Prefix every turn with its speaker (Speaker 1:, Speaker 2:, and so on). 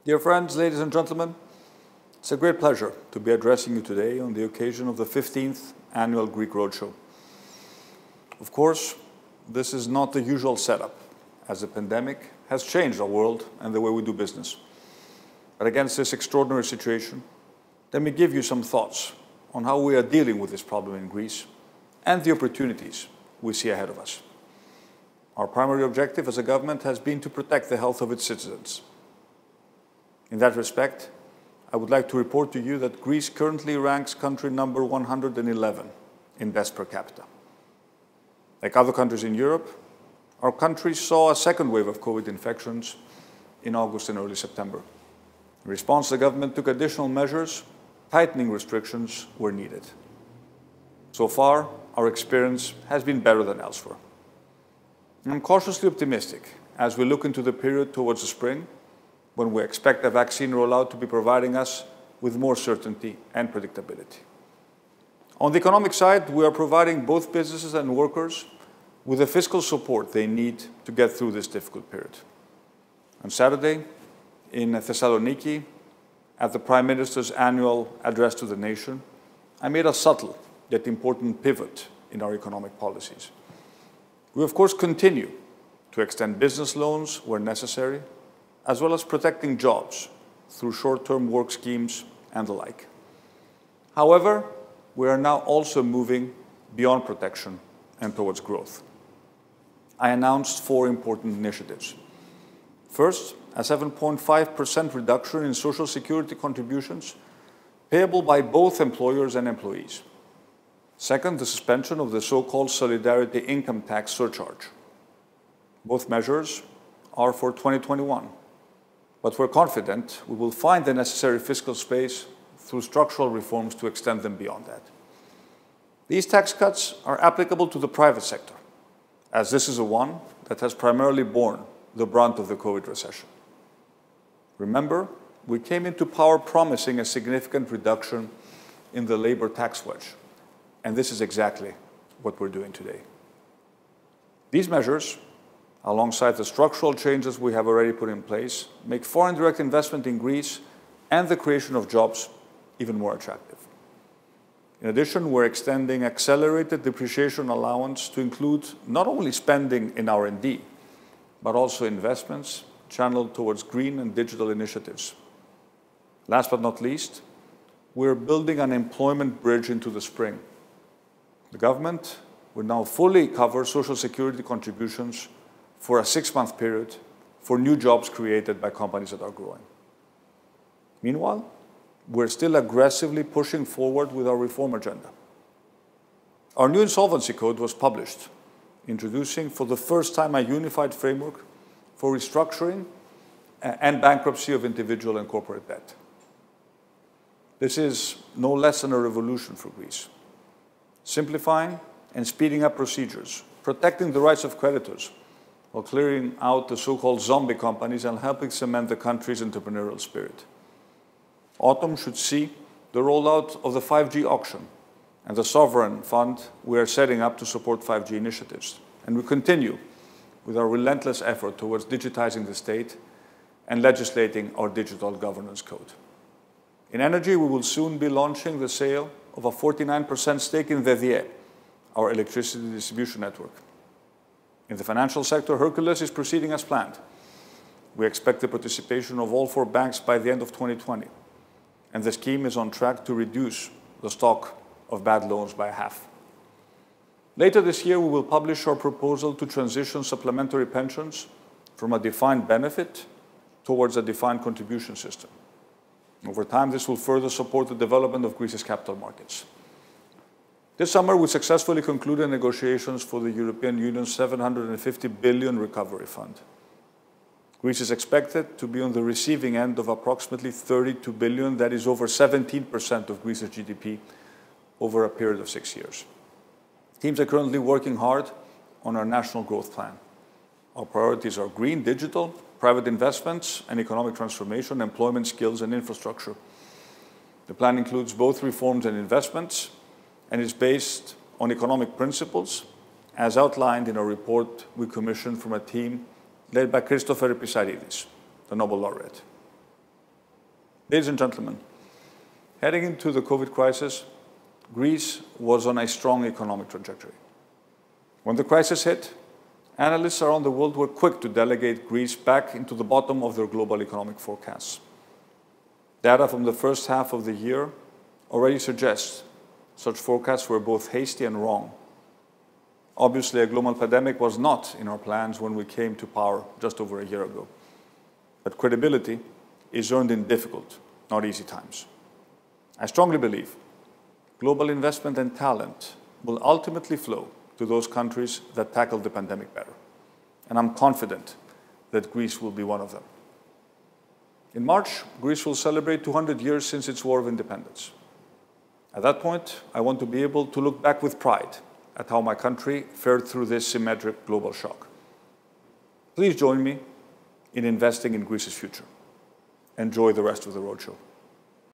Speaker 1: Dear friends, ladies and gentlemen, it's a great pleasure to be addressing you today on the occasion of the 15th annual Greek Roadshow. Of course, this is not the usual setup, as the pandemic has changed our world and the way we do business. But against this extraordinary situation, let me give you some thoughts on how we are dealing with this problem in Greece and the opportunities we see ahead of us. Our primary objective as a government has been to protect the health of its citizens. In that respect, I would like to report to you that Greece currently ranks country number 111 in deaths per capita. Like other countries in Europe, our country saw a second wave of COVID infections in August and early September. In response, the government took additional measures, tightening restrictions where needed. So far, our experience has been better than elsewhere. I'm cautiously optimistic as we look into the period towards the spring, when we expect the vaccine rollout to be providing us with more certainty and predictability. On the economic side, we are providing both businesses and workers with the fiscal support they need to get through this difficult period. On Saturday, in Thessaloniki, at the Prime Minister's annual address to the nation, I made a subtle yet important pivot in our economic policies. We, of course, continue to extend business loans where necessary, as well as protecting jobs through short-term work schemes and the like. However, we are now also moving beyond protection and towards growth. I announced 4 important initiatives. First, a 7.5% reduction in Social Security contributions payable by both employers and employees. Second, the suspension of the so-called solidarity income tax surcharge. Both measures are for 2021. But we're confident we will find the necessary fiscal space through structural reforms to extend them beyond that. These tax cuts are applicable to the private sector, as this is the one that has primarily borne the brunt of the COVID recession. Remember, we came into power promising a significant reduction in the labor tax wedge, and this is exactly what we're doing today. These measures, alongside the structural changes we have already put in place, make foreign direct investment in Greece and the creation of jobs even more attractive. In addition, we're extending accelerated depreciation allowance to include not only spending in R&D, but also investments channeled towards green and digital initiatives. Last but not least, we're building an employment bridge into the spring. The government will now fully cover Social Security contributions for a 6-month period for new jobs created by companies that are growing. Meanwhile, we're still aggressively pushing forward with our reform agenda. Our new insolvency code was published, introducing for the first time a unified framework for restructuring and bankruptcy of individual and corporate debt. This is no less than a revolution for Greece, simplifying and speeding up procedures, protecting the rights of creditors, while clearing out the so-called zombie companies and helping cement the country's entrepreneurial spirit. Autumn should see the rollout of the 5G auction and the sovereign fund we are setting up to support 5G initiatives. And we continue with our relentless effort towards digitizing the state and legislating our digital governance code. In energy, we will soon be launching the sale of a 49% stake in VEDIE, our electricity distribution network. In the financial sector, Hercules is proceeding as planned. We expect the participation of all 4 banks by the end of 2020, and the scheme is on track to reduce the stock of bad loans by half. Later this year, we will publish our proposal to transition supplementary pensions from a defined benefit towards a defined contribution system. Over time, this will further support the development of Greece's capital markets. This summer, we successfully concluded negotiations for the European Union's 750 billion recovery fund. Greece is expected to be on the receiving end of approximately 32 billion, that is over 17% of Greece's GDP, over a period of 6 years. Teams are currently working hard on our national growth plan. Our priorities are green, digital, private investments and economic transformation, employment, skills and infrastructure. The plan includes both reforms and investments and is based on economic principles as outlined in a report we commissioned from a team led by Christopher Episaridis, the Nobel laureate. Ladies and gentlemen, heading into the COVID crisis, Greece was on a strong economic trajectory. When the crisis hit, analysts around the world were quick to delegate Greece back into the bottom of their global economic forecasts. Data from the first half of the year already suggests such forecasts were both hasty and wrong. Obviously, a global pandemic was not in our plans when we came to power just over a year ago. But credibility is earned in difficult, not easy times. I strongly believe global investment and talent will ultimately flow to those countries that tackled the pandemic better. And I'm confident that Greece will be one of them. In March, Greece will celebrate 200 years since its War of Independence. At that point, I want to be able to look back with pride at how my country fared through this symmetric global shock. Please join me in investing in Greece's future. Enjoy the rest of the roadshow.